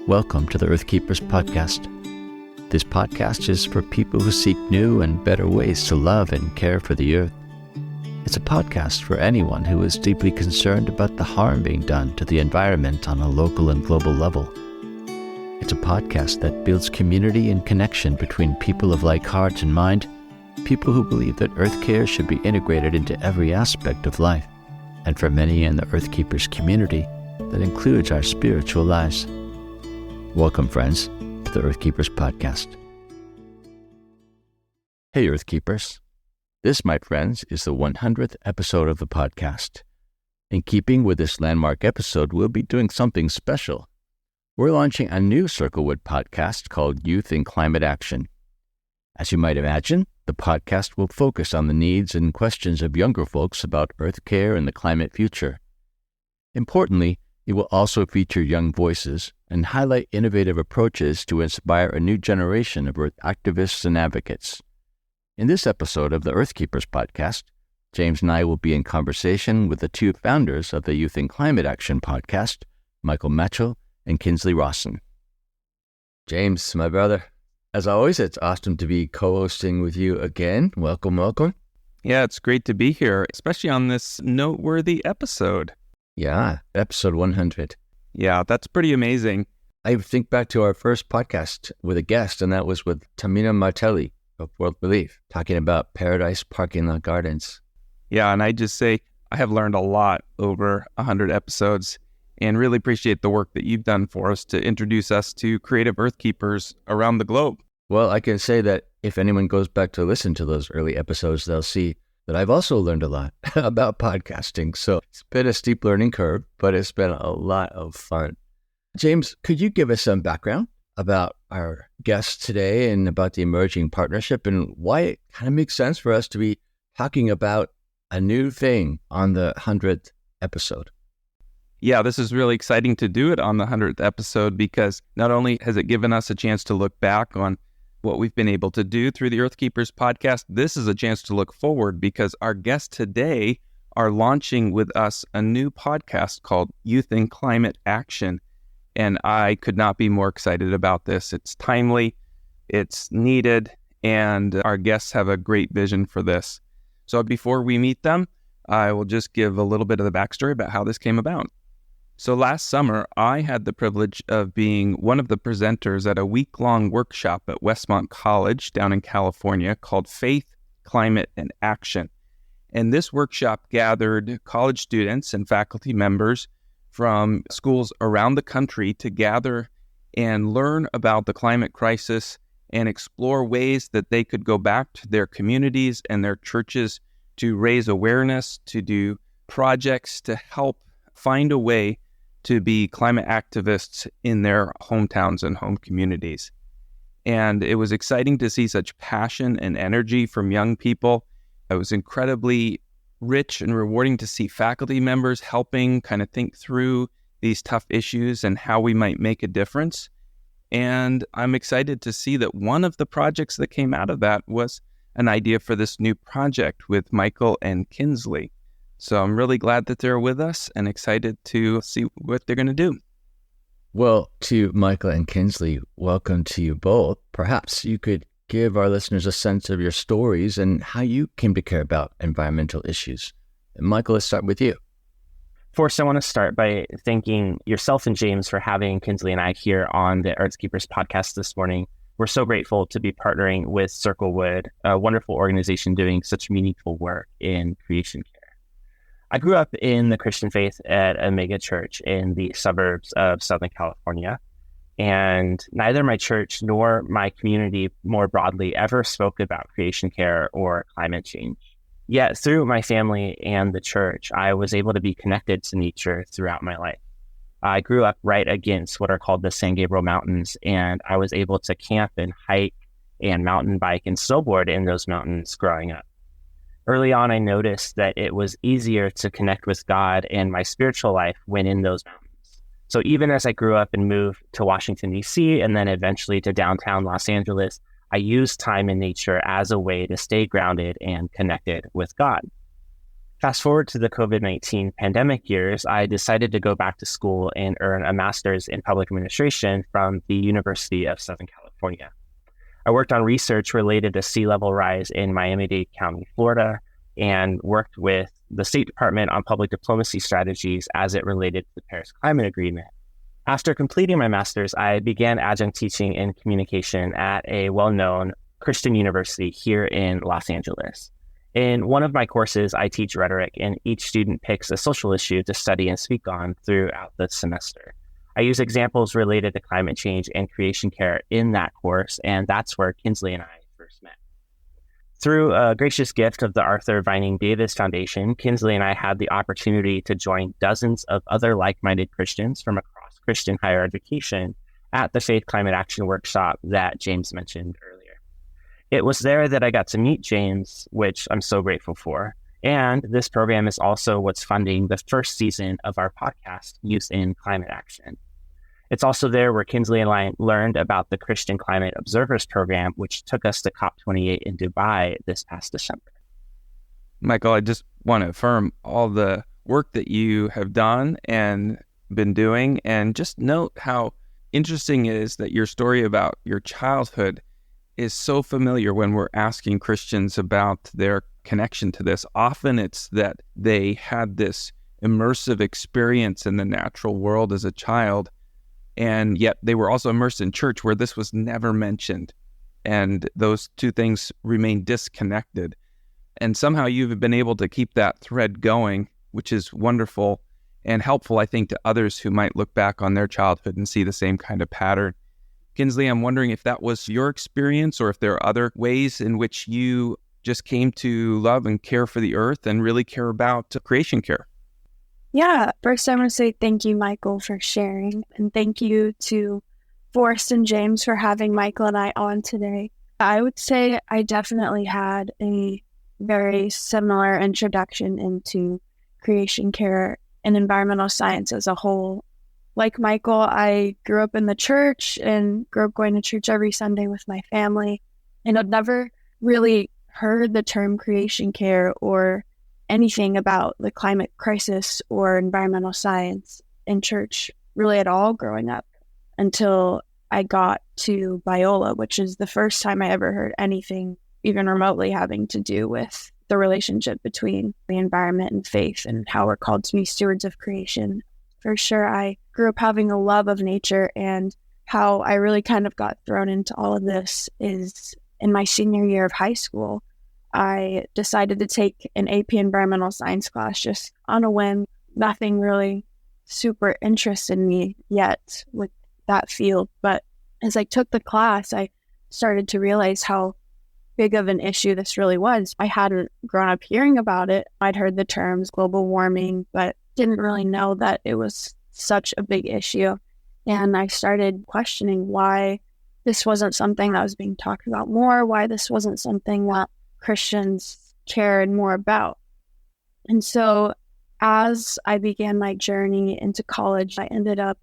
Welcome to the Earthkeepers podcast. This podcast is for people who seek new and better ways to love and care for the earth. It's a podcast for anyone who is deeply concerned about the harm being done to the environment on a local and global level. It's a podcast that builds community and connection between people of like heart and mind, people who believe that Earthcare should be integrated into every aspect of life, and for many in the Earthkeepers community, that includes our spiritual lives. Welcome, friends, to the Earthkeepers podcast. Hey, Earthkeepers. This, my friends, is the 100th episode of the podcast. In keeping with this landmark episode, we'll be doing something special. We're launching a new Circlewood podcast called Youth in Climate Action. As you might imagine, the podcast will focus on the needs and questions of younger folks about Earth care and the climate future. Importantly, it will also feature young voices and highlight innovative approaches to inspire a new generation of Earth activists and advocates. In this episode of the Earthkeepers podcast, James and I will be in conversation with the two founders of the Youth in Climate Action podcast, Matchell and Kinsley Rawson. James, my brother, as always, it's awesome to be co-hosting with you again. Welcome. Yeah, it's great to be here, especially on this noteworthy episode. Yeah, episode 100. Yeah, that's pretty amazing. I think back to our first podcast with a guest, and that was with Tamina Martelli of World Belief, talking about Paradise Parking Lot Gardens. Yeah, and I just say I have learned a lot over 100 episodes and really appreciate the work that you've done for us to introduce us to creative Earthkeepers around the globe. Well, I can say that if anyone goes back to listen to those early episodes, they'll see that I've also learned a lot about podcasting. So it's been a steep learning curve, but it's been a lot of fun. James, could you give us some background about our guests today and about the emerging partnership and why it kind of makes sense for us to be talking about a new thing on the 100th episode? Yeah, this is really exciting to do it on the 100th episode because not only has it given us a chance to look back on what we've been able to do through the Earthkeepers podcast, this is a chance to look forward because our guests today are launching with us a new podcast called Youth in Climate Action. And I could not be more excited about this. It's timely, it's needed, and our guests have a great vision for this. So before we meet them, I will just give a little bit of the backstory about how this came about. So last summer, I had the privilege of being one of the presenters at a week-long workshop at Westmont College down in California called Faith, Climate, and Action. And this workshop gathered college students and faculty members from schools around the country to gather and learn about the climate crisis and explore ways that they could go back to their communities and their churches to raise awareness, to do projects to help find a way to be climate activists in their hometowns and home communities. And it was exciting to see such passion and energy from young people. It was incredibly rich and rewarding to see faculty members helping kind of think through these tough issues and how we might make a difference. And I'm excited to see that one of the projects that came out of that was an idea for this new project with Matchell and Kinsley. So I'm really glad that they're with us and excited to see what they're going to do. Well, to Matchell and Kinsley, welcome to you both. Perhaps you could give our listeners a sense of your stories and how you came to care about environmental issues. And Matchell, let's start with you. Forrest, I want to start by thanking yourself and James for having Kinsley and I here on the Earthkeepers podcast this morning. We're so grateful to be partnering with Circlewood, a wonderful organization doing such meaningful work in creation care. I grew up in the Christian faith at a mega church in the suburbs of Southern California, and neither my church nor my community more broadly ever spoke about creation care or climate change. Yet through my family and the church, I was able to be connected to nature throughout my life. I grew up right against what are called the San Gabriel Mountains, and I was able to camp and hike and mountain bike and snowboard in those mountains growing up. Early on, I noticed that it was easier to connect with God and my spiritual life when in those mountains. So even as I grew up and moved to Washington, D.C., and then eventually to downtown Los Angeles, I used time in nature as a way to stay grounded and connected with God. Fast forward to the COVID-19 pandemic years, I decided to go back to school and earn a master's in public administration from the University of Southern California. I worked on research related to sea level rise in Miami-Dade County, Florida, and worked with the State Department on public diplomacy strategies as it related to the Paris Climate Agreement. After completing my master's, I began adjunct teaching in communication at a well-known Christian university here in Los Angeles. In one of my courses, I teach rhetoric, and each student picks a social issue to study and speak on throughout the semester. I use examples related to climate change and creation care in that course, and that's where Kinsley and I first met. Through a gracious gift of the Arthur Vining Davis Foundation, Kinsley and I had the opportunity to join dozens of other like-minded Christians from across Christian higher education at the Faith Climate Action Workshop that James mentioned earlier. It was there that I got to meet James, which I'm so grateful for. And this program is also what's funding the first season of our podcast, Youth in Climate Action. It's also there where Kinsley and I learned about the Christian Climate Observers Program, which took us to COP28 in Dubai this past December. Michael, I just want to affirm all the work that you have done and been doing, and just note how interesting it is that your story about your childhood is so familiar when we're asking Christians about their connection to this. Often it's that they had this immersive experience in the natural world as a child, and yet they were also immersed in church where this was never mentioned. And those two things remain disconnected. And somehow you've been able to keep that thread going, which is wonderful and helpful, I think, to others who might look back on their childhood and see the same kind of pattern. Kinsley, I'm wondering if that was your experience or if there are other ways in which you just came to love and care for the earth and really care about creation care. Yeah, first I want to say thank you, Michael, for sharing. And thank you to Forrest and James for having Michael and I on today. I would say I definitely had a very similar introduction into creation care and environmental science as a whole. Like Michael, I grew up in the church and grew up going to church every Sunday with my family. And I've never really heard the term creation care or anything about the climate crisis or environmental science in church really at all growing up until I got to Biola, which is the first time I ever heard anything even remotely having to do with the relationship between the environment and faith and how we're called to be stewards of creation. For sure, I grew up having a love of nature, and how I really kind of got thrown into all of this is in my senior year of high school. I decided to take an AP environmental science class just on a whim. Nothing really super interested me yet with that field. But as I took the class, I started to realize how big of an issue this really was. I hadn't grown up hearing about it. I'd heard the terms global warming, but didn't really know that it was such a big issue. And I started questioning why this wasn't something that was being talked about more, why this wasn't something that Christians cared more about. And so as I began my journey into college, I ended up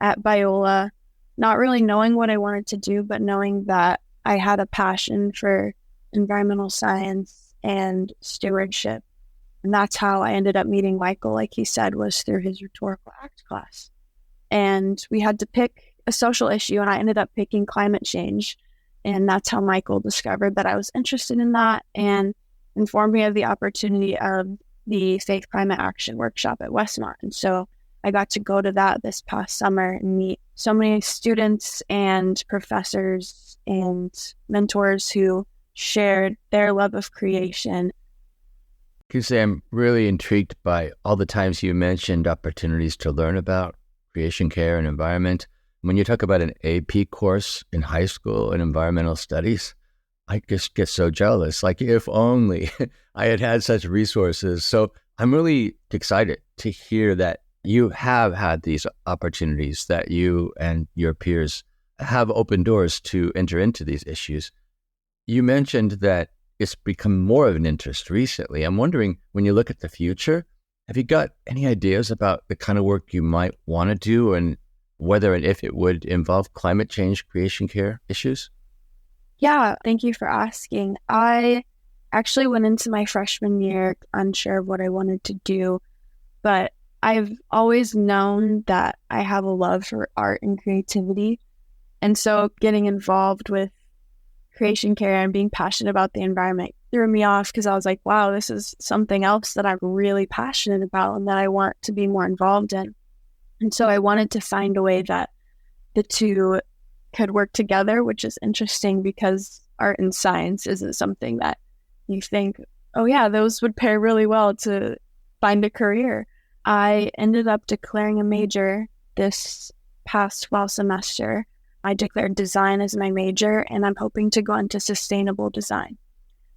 at Biola, not really knowing what I wanted to do, but knowing that I had a passion for environmental science and stewardship. And that's how I ended up meeting Michael, like he said, was through his rhetorical act class. And we had to pick a social issue, and I ended up picking climate change. And that's how Michael discovered that I was interested in that and informed me of the opportunity of the Faith Climate Action Workshop at Westmont. And so I got to go to that this past summer and meet so many students and professors and mentors who shared their love of creation. Can you say I'm really intrigued by all the times you mentioned opportunities to learn about creation care and environment. When you talk about an AP course in high school in environmental studies, I just get so jealous. Like, if only I had had such resources. So I'm really excited to hear that you have had these opportunities, that you and your peers have opened doors to enter into these issues. You mentioned that it's become more of an interest recently. I'm wondering, when you look at the future, have you got any ideas about the kind of work you might want to do and whether and if it would involve climate change creation care issues? Yeah, thank you for asking. I actually went into my freshman year unsure of what I wanted to do, but I've always known that I have a love for art and creativity. And so getting involved with creation care and being passionate about the environment threw me off because I was like, wow, this is something else that I'm really passionate about and that I want to be more involved in. And so I wanted to find a way that the two could work together, which is interesting because art and science isn't something that you think, oh yeah, those would pair really well to find a career. I ended up declaring a major this past fall semester. I declared design as my major, and I'm hoping to go into sustainable design.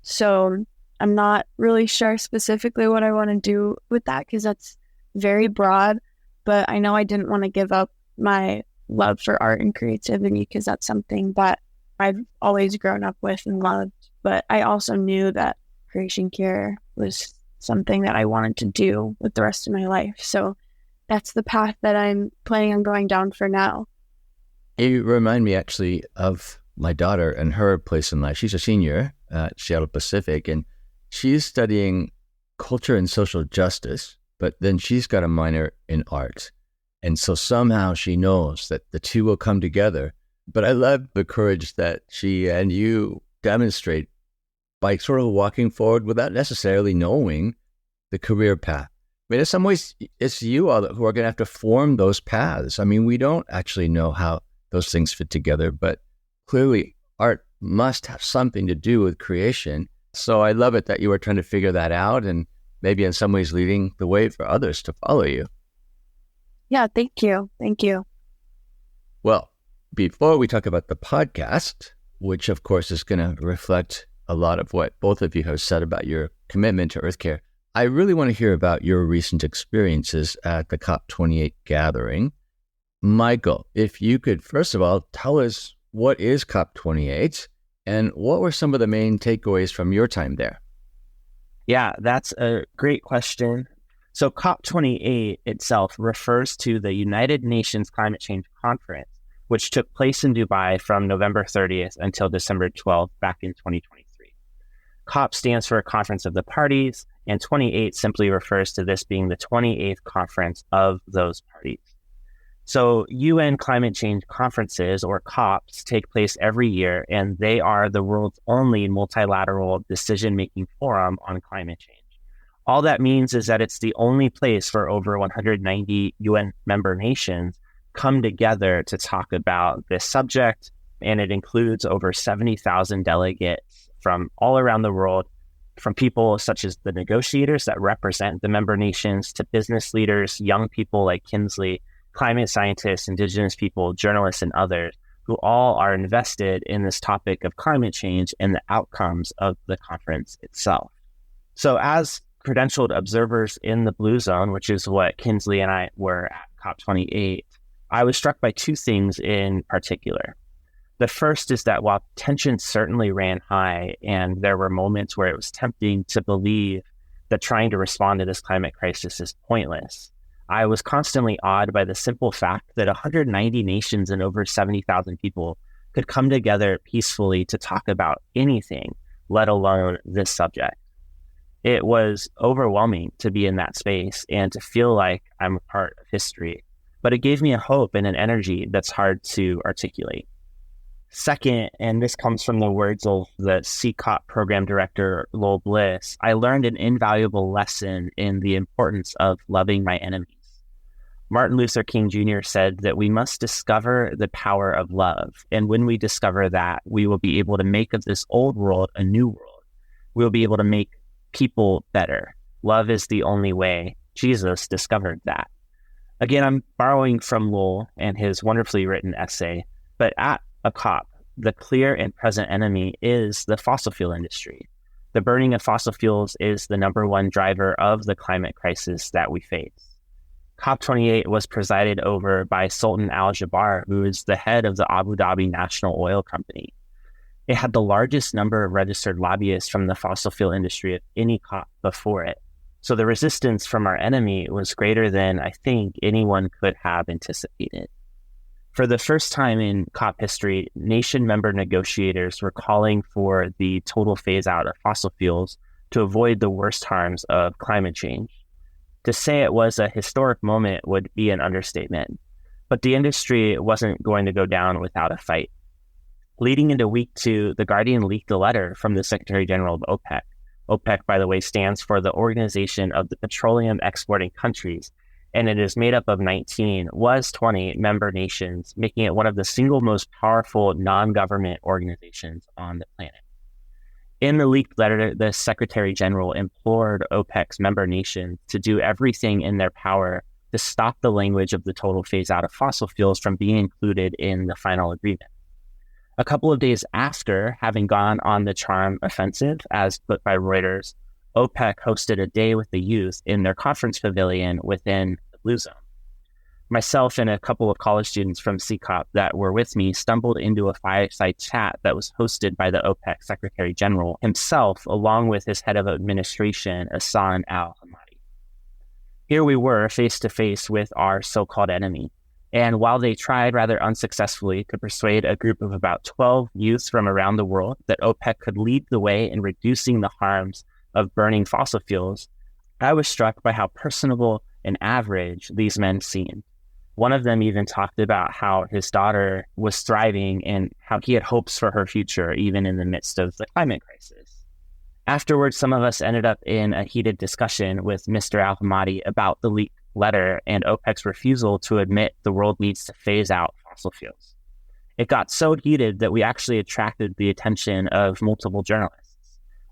So I'm not really sure specifically what I want to do with that because that's very broad, but I know I didn't want to give up my love for art and creativity because that's something that I've always grown up with and loved. But I also knew that creation care was something that I wanted to do with the rest of my life. So that's the path that I'm planning on going down for now. You remind me actually of my daughter and her place in life. She's a senior at Seattle Pacific, and she's studying culture and social justice, but then she's got a minor in art. And so somehow she knows that the two will come together. But I love the courage that she and you demonstrate by sort of walking forward without necessarily knowing the career path. I mean, in some ways, it's you all who are going to have to form those paths. I mean, we don't actually know how those things fit together, but clearly art must have something to do with creation. So I love it that you are trying to figure that out and maybe in some ways leading the way for others to follow you. Yeah, thank you. Thank you. Well, before we talk about the podcast, which of course is going to reflect a lot of what both of you have said about your commitment to Earthcare, I really want to hear about your recent experiences at the COP28 gathering. Michael, if you could, first of all, tell us what is COP28 and what were some of the main takeaways from your time there? Yeah, that's a great question. So COP28 itself refers to the United Nations Climate Change Conference, which took place in Dubai from November 30th until December 12th back in 2023. COP stands for Conference of the Parties, and 28 simply refers to this being the 28th conference of those parties. So UN climate change conferences, or COPs, take place every year, and they are the world's only multilateral decision-making forum on climate change. All that means is that it's the only place where over 190 UN member nations come together to talk about this subject, and it includes over 70,000 delegates from all around the world, from people such as the negotiators that represent the member nations to business leaders, young people like Kinsley, climate scientists, indigenous people, journalists, and others who all are invested in this topic of climate change and the outcomes of the conference itself. So as credentialed observers in the Blue Zone, which is what Kinsley and I were at COP28, I was struck by two things in particular. The first is that while tension certainly ran high and there were moments where it was tempting to believe that trying to respond to this climate crisis is pointless, I was constantly awed by the simple fact that 190 nations and over 70,000 people could come together peacefully to talk about anything, let alone this subject. It was overwhelming to be in that space and to feel like I'm a part of history, but it gave me a hope and an energy that's hard to articulate. Second, and this comes from the words of the CCOP program director, Lowell Bliss, I learned an invaluable lesson in the importance of loving my enemies. Martin Luther King Jr. said that we must discover the power of love. And when we discover that, we will be able to make of this old world a new world. We will be able to make people better. Love is the only way. Jesus discovered that. Again, I'm borrowing from Lowell and his wonderfully written essay, but at a COP, the clear and present enemy is the fossil fuel industry. The burning of fossil fuels is the number one driver of the climate crisis that we face. COP28 was presided over by Sultan Al Jaber, who is the head of the Abu Dhabi National Oil Company. It had the largest number of registered lobbyists from the fossil fuel industry of any COP before it. So the resistance from our enemy was greater than I think anyone could have anticipated. For the first time in COP history, nation member negotiators were calling for the total phase out of fossil fuels to avoid the worst harms of climate change. To say it was a historic moment would be an understatement, but the industry wasn't going to go down without a fight. Leading into week 2, The Guardian leaked a letter from the Secretary General of OPEC. OPEC, by the way, stands for the Organization of the Petroleum Exporting Countries, and it is made up of 20 member nations, making it one of the single most powerful non-government organizations on the planet. In the leaked letter, the Secretary General implored OPEC's member nations to do everything in their power to stop the language of the total phase out of fossil fuels from being included in the final agreement. A couple of days after having gone on the charm offensive, as put by Reuters, OPEC hosted a day with the youth in their conference pavilion within the Blue Zone. Myself and a couple of college students from CCOP that were with me stumbled into a fireside chat that was hosted by the OPEC Secretary General himself, along with his head of administration, Hassan al-Hamadi. Here we were face to face with our so-called enemy. And while they tried rather unsuccessfully to persuade a group of about 12 youths from around the world that OPEC could lead the way in reducing the harms of burning fossil fuels, I was struck by how personable and average these men seemed. One of them even talked about how his daughter was thriving and how he had hopes for her future, even in the midst of the climate crisis. Afterwards, some of us ended up in a heated discussion with Mr. Al-Hamadi about the leaked letter and OPEC's refusal to admit the world needs to phase out fossil fuels. It got so heated that we actually attracted the attention of multiple journalists.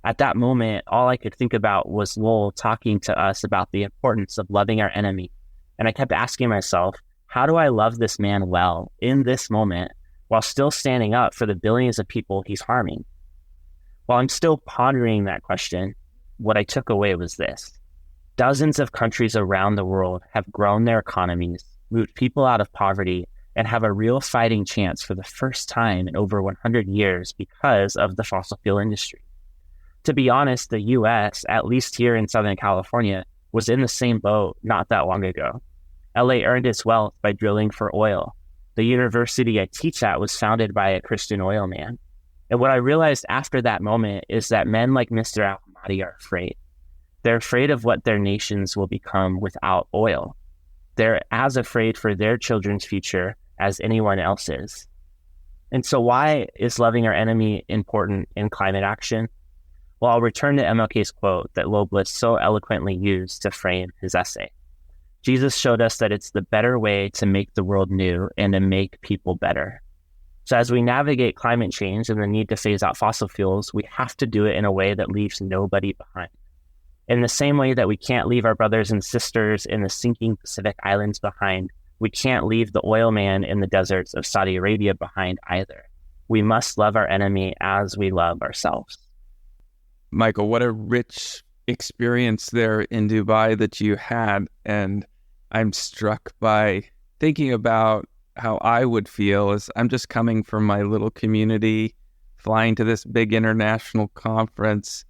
At that moment, all I could think about was Lowell talking to us about the importance of loving our enemy. And I kept asking myself, how do I love this man well in this moment while still standing up for the billions of people he's harming? While I'm still pondering that question, what I took away was this. Dozens of countries around the world have grown their economies, moved people out of poverty, and have a real fighting chance for the first time in over 100 years because of the fossil fuel industry. To be honest, the U.S., at least here in Southern California, was in the same boat not that long ago. LA earned its wealth by drilling for oil. The university I teach at was founded by a Christian oil man. And what I realized after that moment is that men like Mr. Al-Hamadi are afraid. They're afraid of what their nations will become without oil. They're as afraid for their children's future as anyone else is. And so why is loving our enemy important in climate action? Well, I'll return to MLK's quote that Lobless so eloquently used to frame his essay. Jesus showed us that it's the better way to make the world new and to make people better. So as we navigate climate change and the need to phase out fossil fuels, we have to do it in a way that leaves nobody behind. In the same way that we can't leave our brothers and sisters in the sinking Pacific Islands behind, we can't leave the oil man in the deserts of Saudi Arabia behind either. We must love our enemy as we love ourselves. Michael, what a rich experience there in Dubai that you had. And I'm struck by thinking about how I would feel as I'm just coming from my little community, flying to this big international conference,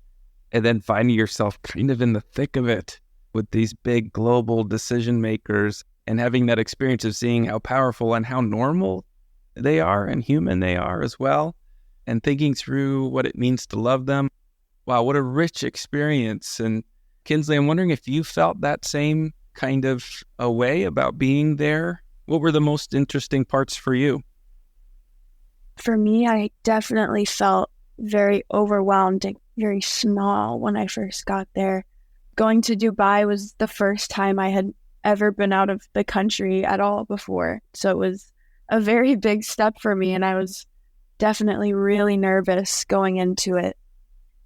and then finding yourself kind of in the thick of it with these big global decision makers and having that experience of seeing how powerful and how normal they are and human they are as well, and thinking through what it means to love them. Wow, what a rich experience. And Kinsley, I'm wondering if you felt that same kind of a way about being there. What were the most interesting parts for you? For me, I definitely felt very overwhelmed and very small when I first got there. Going to Dubai was the first time I had ever been out of the country at all before. So it was a very big step for me, and I was definitely really nervous going into it.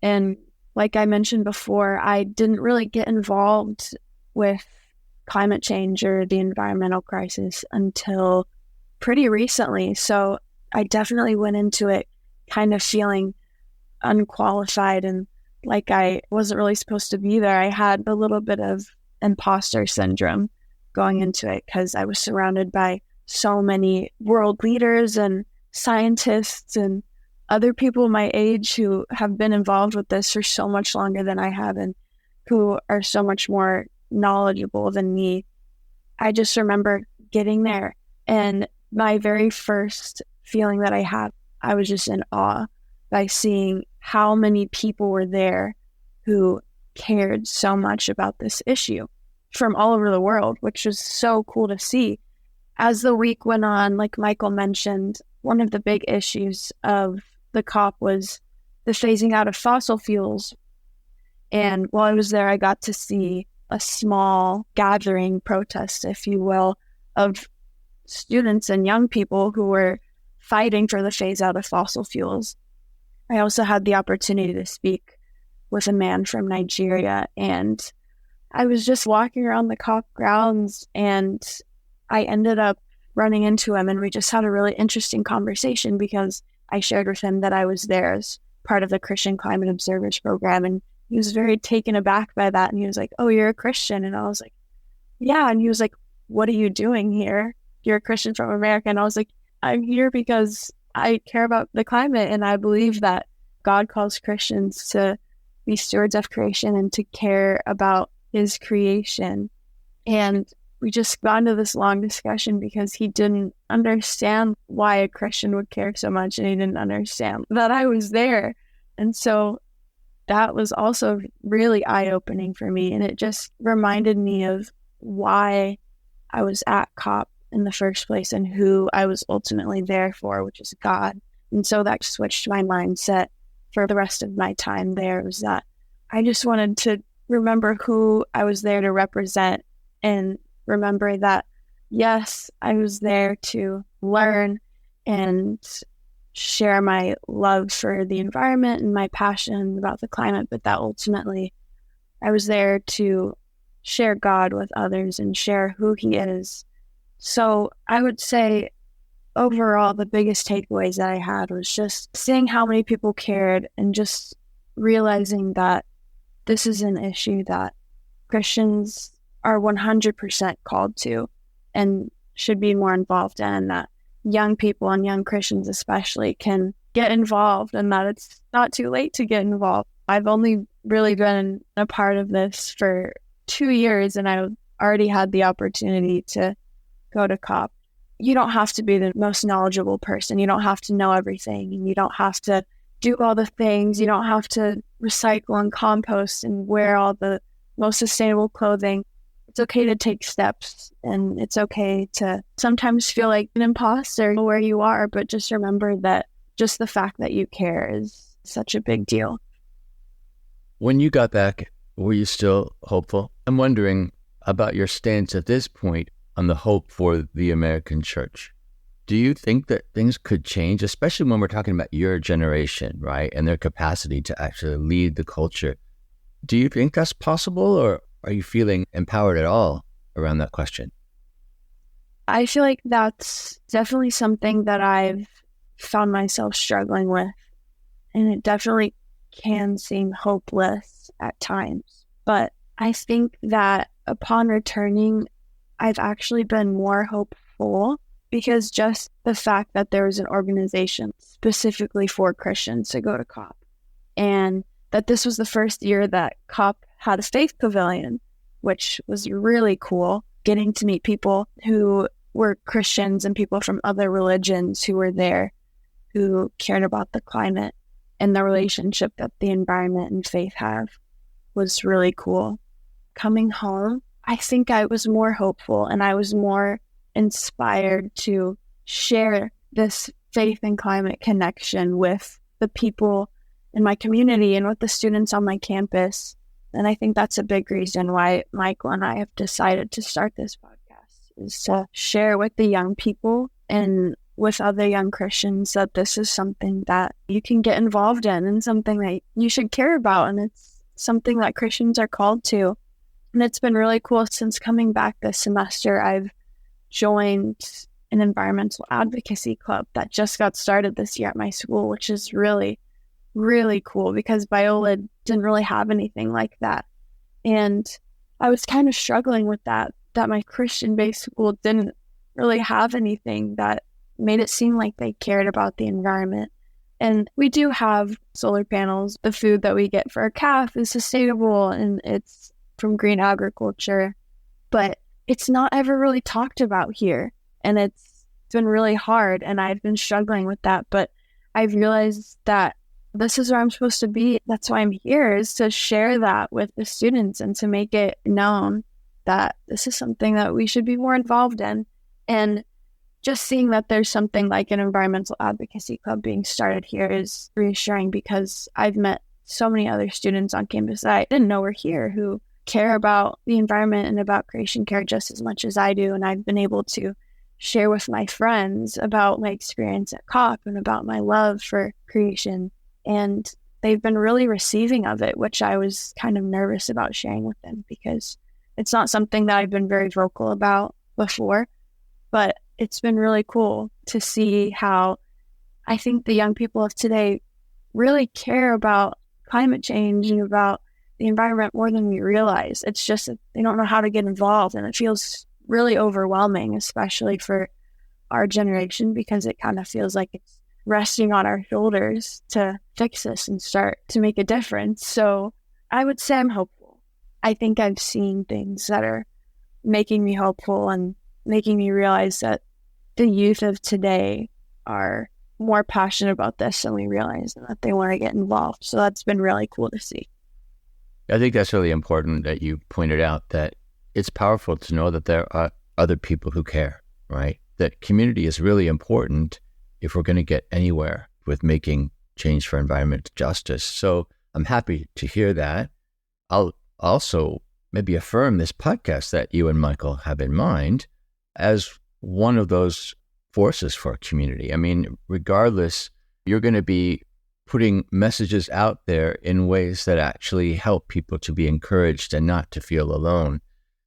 And like I mentioned before, I didn't really get involved with climate change or the environmental crisis until pretty recently. So I definitely went into it kind of feeling unqualified and like I wasn't really supposed to be there. I had a little bit of imposter syndrome going into it because I was surrounded by so many world leaders and scientists and other people my age who have been involved with this for so much longer than I have and who are so much more knowledgeable than me. I just remember getting there and my very first feeling that I had, I was just in awe by seeing how many people were there who cared so much about this issue from all over the world, which was so cool to see. As the week went on, like Michael mentioned, one of the big issues of the COP was the phasing out of fossil fuels. And while I was there, I got to see a small gathering protest, if you will, of students and young people who were fighting for the phase out of fossil fuels. I also had the opportunity to speak with a man from Nigeria, and I was just walking around the COP grounds, and I ended up running into him, and we just had a really interesting conversation because I shared with him that I was there as part of the Christian Climate Observers Program, and he was very taken aback by that, and he was like, "Oh, you're a Christian?" And I was like, "Yeah." And he was like, "What are you doing here? You're a Christian from America." And I was like, "I'm here because I care about the climate, and I believe that God calls Christians to be stewards of creation and to care about his creation." And we just got into this long discussion because he didn't understand why a Christian would care so much, and he didn't understand that I was there. And so that was also really eye-opening for me, and it just reminded me of why I was at COP in the first place and who I was ultimately there for, which is God. And so that switched my mindset for the rest of my time there, was that I just wanted to remember who I was there to represent, and remember that, yes, I was there to learn and share my love for the environment and my passion about the climate, but that ultimately I was there to share God with others and share who he is. So I would say overall, the biggest takeaways that I had was just seeing how many people cared and just realizing that this is an issue that Christians are 100% called to and should be more involved in, that young people and young Christians especially can get involved, and that it's not too late to get involved. I've only really been a part of this for 2 years, and I already had the opportunity to go to COP. You don't have to be the most knowledgeable person. You don't have to know everything, and you don't have to do all the things. You don't have to recycle and compost and wear all the most sustainable clothing. It's okay to take steps, and it's okay to sometimes feel like an imposter where you are, but just remember that just the fact that you care is such a big deal. When you got back, were you still hopeful? I'm wondering about your stance at this point on the hope for the American church. Do you think that things could change, especially when we're talking about your generation, right, and their capacity to actually lead the culture? Do you think that's possible, or are you feeling empowered at all around that question? I feel like that's definitely something that I've found myself struggling with, and it definitely can seem hopeless at times. But I think that upon returning, I've actually been more hopeful, because just the fact that there was an organization specifically for Christians to go to COP, and that this was the first year that COP had a faith pavilion, which was really cool, getting to meet people who were Christians and people from other religions who were there, who cared about the climate and the relationship that the environment and faith have, was really cool. Coming home, I think I was more hopeful, and I was more inspired to share this faith and climate connection with the people in my community and with the students on my campus. And I think that's a big reason why Michael and I have decided to start this podcast, is to share with the young people and with other young Christians that this is something that you can get involved in and something that you should care about. And it's something that Christians are called to. And it's been really cool. Since coming back this semester, I've joined an environmental advocacy club that just got started this year at my school, which is really, really cool, because Biola didn't really have anything like that. And I was kind of struggling with that my Christian-based school didn't really have anything that made it seem like they cared about the environment. And we do have solar panels. The food that we get for our calf is sustainable, and it's from green agriculture, but it's not ever really talked about here. And it's It's been really hard, and I've been struggling with that, but I've realized that this is where I'm supposed to be. That's why I'm here, is to share that with the students and to make it known that this is something that we should be more involved in. And just seeing that there's something like an environmental advocacy club being started here is reassuring, because I've met so many other students on campus that I didn't know were here who care about the environment and about creation care just as much as I do. And I've been able to share with my friends about my experience at COP and about my love for creation. And they've been really receiving of it, which I was kind of nervous about sharing with them, because it's not something that I've been very vocal about before. But it's been really cool to see how I think the young people of today really care about climate change and about the environment more than we realize. It's just that they don't know how to get involved, and it feels really overwhelming, especially for our generation, because it kind of feels like it's resting on our shoulders to fix this and start to make a difference. So I would say I'm hopeful. I think I've seen things that are making me hopeful and making me realize that the youth of today are more passionate about this than we realize, and that they want to get involved. So that's been really cool to see. I think that's really important that you pointed out that it's powerful to know that there are other people who care, right? That community is really important if we're going to get anywhere with making change for environmental justice. So I'm happy to hear that. I'll also maybe affirm this podcast that you and Michael have in mind as one of those forces for community. I mean, regardless, you're going to be putting messages out there in ways that actually help people to be encouraged and not to feel alone.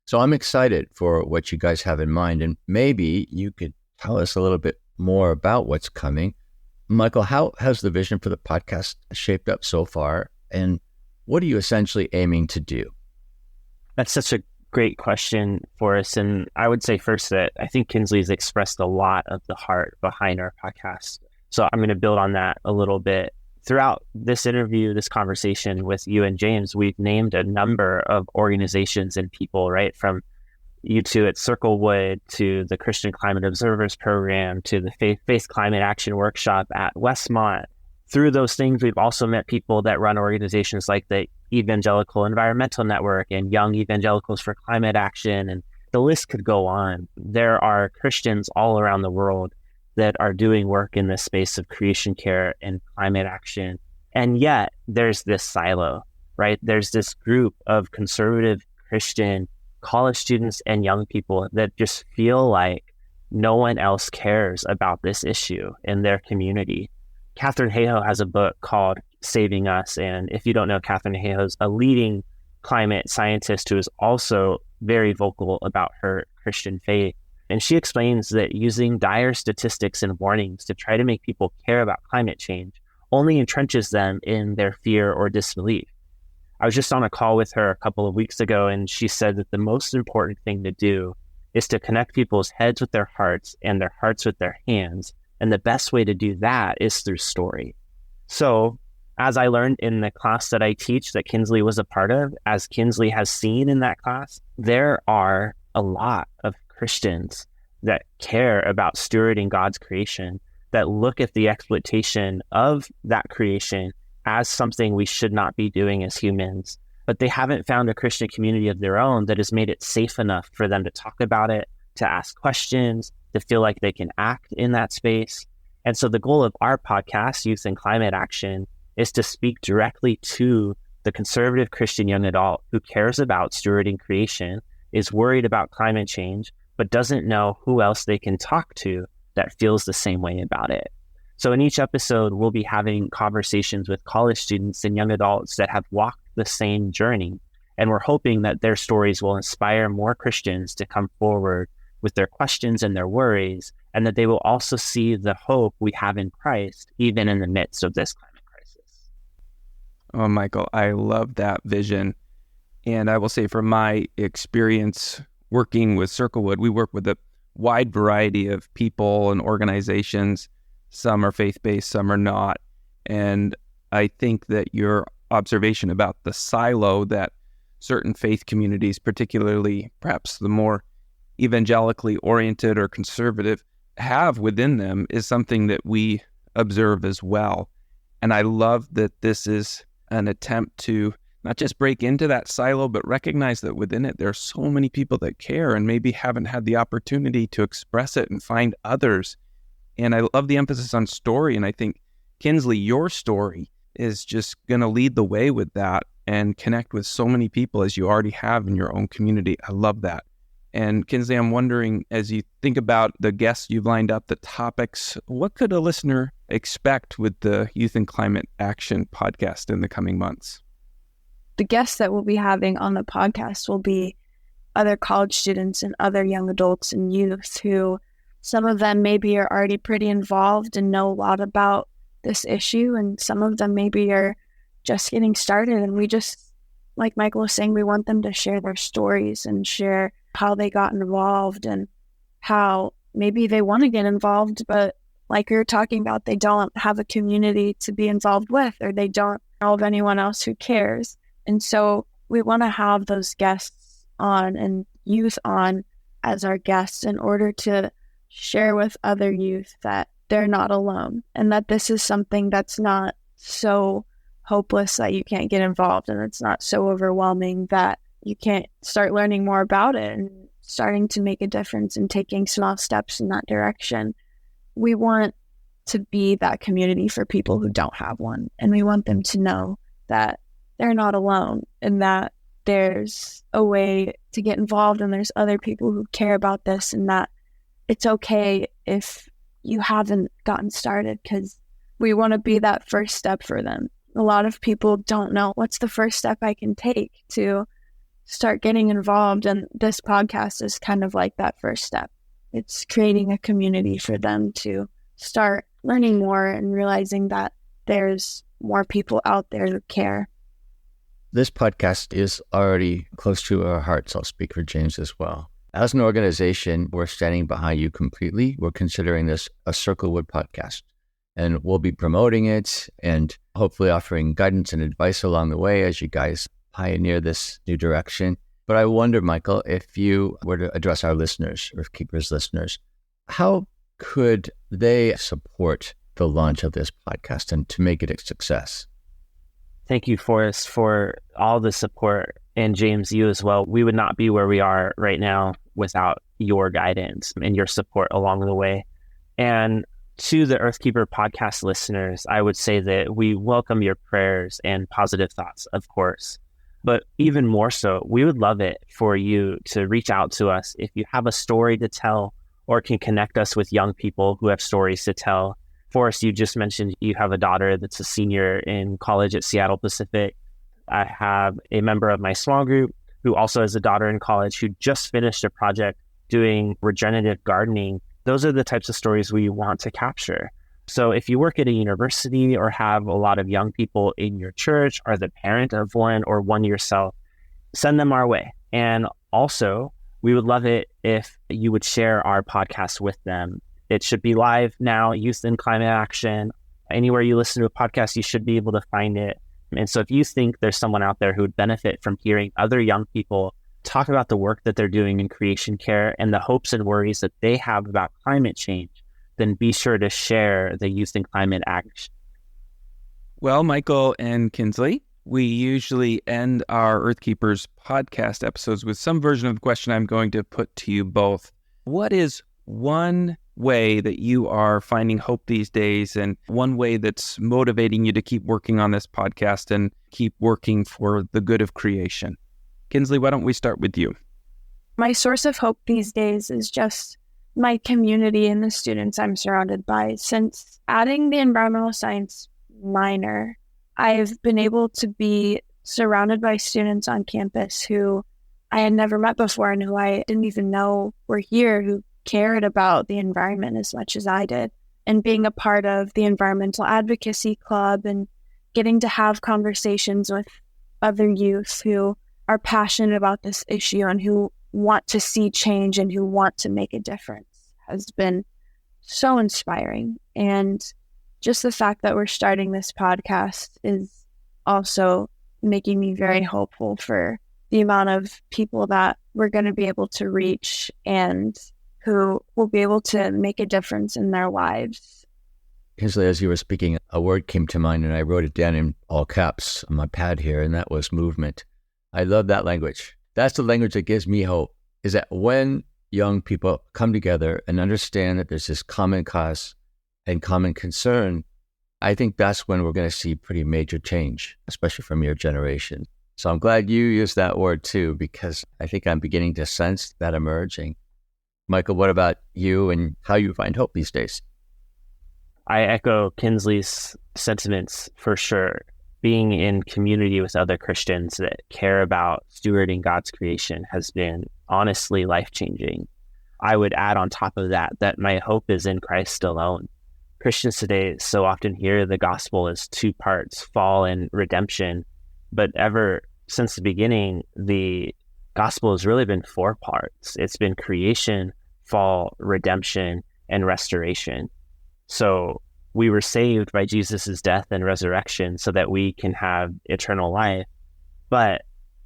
So I'm excited for what you guys have in mind, and maybe you could tell us a little bit more about what's coming. Michael, how has the vision for the podcast shaped up so far, and what are you essentially aiming to do? That's such a great question, Forrest. And I would say first that I think Kinsley's expressed a lot of the heart behind our podcast. So I'm going to build on that a little bit. Throughout this interview, this conversation with you and James, we've named a number of organizations and people, right? From you two at Circlewood to the Christian Climate Observers Program to the Faith Climate Action Workshop at Westmont. Through those things, we've also met people that run organizations like the Evangelical Environmental Network and Young Evangelicals for Climate Action, and the list could go on. There are Christians all around the world that are doing work in this space of creation care and climate action. And yet there's this silo, right? There's this group of conservative Christian college students and young people that just feel like no one else cares about this issue in their community. Catherine Hayhoe has a book called Saving Us. And if you don't know, Catherine Hayhoe's a leading climate scientist who is also very vocal about her Christian faith. And she explains that using dire statistics and warnings to try to make people care about climate change only entrenches them in their fear or disbelief. I was just on a call with her a couple of weeks ago, and she said that the most important thing to do is to connect people's heads with their hearts and their hearts with their hands. And the best way to do that is through story. So as I learned in the class that I teach that Kinsley was a part of, as Kinsley has seen in that class, there are a lot of Christians that care about stewarding God's creation, that look at the exploitation of that creation as something we should not be doing as humans, but they haven't found a Christian community of their own that has made it safe enough for them to talk about it, to ask questions, to feel like they can act in that space. And so the goal of our podcast, Youth and Climate Action, is to speak directly to the conservative Christian young adult who cares about stewarding creation, is worried about climate change, but doesn't know who else they can talk to that feels the same way about it. So in each episode, we'll be having conversations with college students and young adults that have walked the same journey. And we're hoping that their stories will inspire more Christians to come forward with their questions and their worries, and that they will also see the hope we have in Christ, even in the midst of this climate crisis. Oh, Michael, I love that vision. And I will say from my experience working with Circlewood, we work with a wide variety of people and organizations. Some are faith-based, some are not. And I think that your observation about the silo that certain faith communities, particularly perhaps the more evangelically oriented or conservative, have within them is something that we observe as well. And I love that this is an attempt to not just break into that silo, but recognize that within it, there are so many people that care and maybe haven't had the opportunity to express it and find others. And I love the emphasis on story. And I think, Kinsley, your story is just going to lead the way with that and connect with so many people as you already have in your own community. I love that. And Kinsley, I'm wondering, as you think about the guests you've lined up, the topics, what could a listener expect with the Youth and Climate Action podcast in the coming months? The guests that we'll be having on the podcast will be other college students and other young adults and youth who, some of them maybe are already pretty involved and know a lot about this issue, and some of them maybe are just getting started. And we just, like Michael was saying, we want them to share their stories and share how they got involved and how maybe they want to get involved, but like we were talking about, they don't have a community to be involved with, or they don't know of anyone else who cares. And so we want to have those guests on and youth on as our guests in order to share with other youth that they're not alone and that this is something that's not so hopeless that you can't get involved, and it's not so overwhelming that you can't start learning more about it and starting to make a difference and taking small steps in that direction. We want to be that community for people who don't have one, and we want them to know that they're not alone and that there's a way to get involved and there's other people who care about this, and that it's okay if you haven't gotten started, because we want to be that first step for them. A lot of people don't know what's the first step I can take to start getting involved, and this podcast is kind of like that first step. It's creating a community for them to start learning more and realizing that there's more people out there who care. This podcast is already close to our hearts. I'll speak for James as well. As an organization, we're standing behind you completely. We're considering this a Circlewood podcast, and we'll be promoting it and hopefully offering guidance and advice along the way as you guys pioneer this new direction. But I wonder, Michael, if you were to address our listeners, Earthkeepers listeners, how could they support the launch of this podcast and to make it a success? Thank you, Forrest, for all the support, and James, you as well. We would not be where we are right now without your guidance and your support along the way. And to the Earthkeeper podcast listeners, I would say that we welcome your prayers and positive thoughts, of course. But even more so, we would love it for you to reach out to us if you have a story to tell or can connect us with young people who have stories to tell. Forrest, you just mentioned you have a daughter that's a senior in college at Seattle Pacific. I have a member of my small group who also has a daughter in college who just finished a project doing regenerative gardening. Those are the types of stories we want to capture. So if you work at a university or have a lot of young people in your church, or the parent of one or one yourself, send them our way. And also, we would love it if you would share our podcast with them. It should be live now, Youth and Climate Action. Anywhere you listen to a podcast, you should be able to find it. And so if you think there's someone out there who would benefit from hearing other young people talk about the work that they're doing in creation care and the hopes and worries that they have about climate change, then be sure to share the Youth and Climate Action. Well, Michael and Kinsley, we usually end our Earthkeepers podcast episodes with some version of the question I'm going to put to you both. What is one way that you are finding hope these days, and one way that's motivating you to keep working on this podcast and keep working for the good of creation? Kinsley, why don't we start with you? My source of hope these days is just my community and the students I'm surrounded by. Since adding the environmental science minor, I've been able to be surrounded by students on campus who I had never met before and who I didn't even know were here, who cared about the environment as much as I did. And being a part of the environmental advocacy club and getting to have conversations with other youth who are passionate about this issue and who want to see change and who want to make a difference has been so inspiring. And just the fact that we're starting this podcast is also making me very hopeful for the amount of people that we're going to be able to reach and who will be able to make a difference in their lives. Kinsley, as you were speaking, a word came to mind and I wrote it down in all caps on my pad here, and that was movement. I love that language. That's the language that gives me hope, is that when young people come together and understand that there's this common cause and common concern, I think that's when we're going to see pretty major change, especially from your generation. So I'm glad you used that word too, because I think I'm beginning to sense that emerging. Michael, what about you and how you find hope these days? I echo Kinsley's sentiments for sure. Being in community with other Christians that care about stewarding God's creation has been honestly life-changing. I would add on top of that my hope is in Christ alone. Christians today so often hear the gospel as two parts, fall and redemption, but ever since the beginning, the gospel has really been four parts. It's been creation, fall, redemption, and restoration. So we were saved by Jesus' death and resurrection so that we can have eternal life, but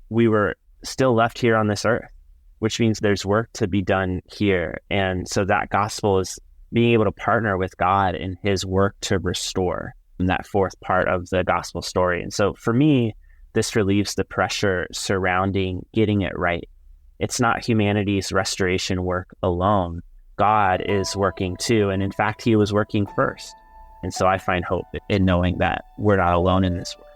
we were still left here on this earth, which means there's work to be done here. And so that gospel is being able to partner with God in his work to restore, and that fourth part of the gospel story. And so for me, this relieves the pressure surrounding getting it right. It's not humanity's restoration work alone. God is working too. And in fact, he was working first. And so I find hope in knowing that we're not alone in this work.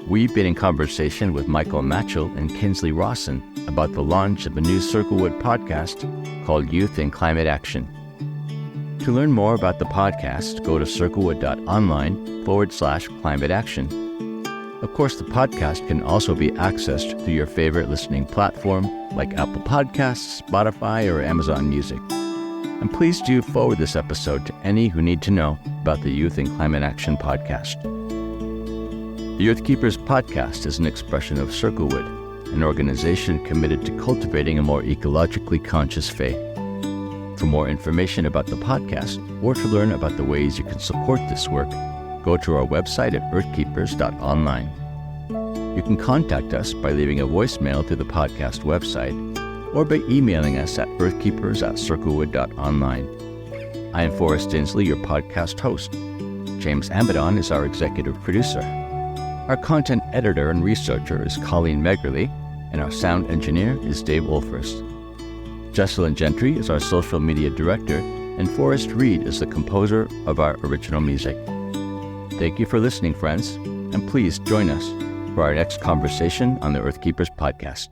We've been in conversation with Michael Matchell and Kinsley Rawson about the launch of a new Circlewood podcast called Youth in Climate Action. To learn more about the podcast, go to circlewood.online/climate action. Of course, the podcast can also be accessed through your favorite listening platform like Apple Podcasts, Spotify, or Amazon Music. And please do forward this episode to any who need to know about the Youth in Climate Action podcast. The Earthkeepers podcast is an expression of Circlewood, an organization committed to cultivating a more ecologically conscious faith. For more information about the podcast, or to learn about the ways you can support this work, go to our website at earthkeepers.online. You can contact us by leaving a voicemail through the podcast website, or by emailing us at earthkeepers@circlewood.online. I am Forrest, your podcast host. James Amidon is our executive producer. Our content editor and researcher is Colleen Meggerly, and our sound engineer is Dave Wolfers. Jesselyn Gentry is our social media director, and Forrest Reed is the composer of our original music. Thank you for listening, friends, and please join us for our next conversation on the Earthkeepers podcast.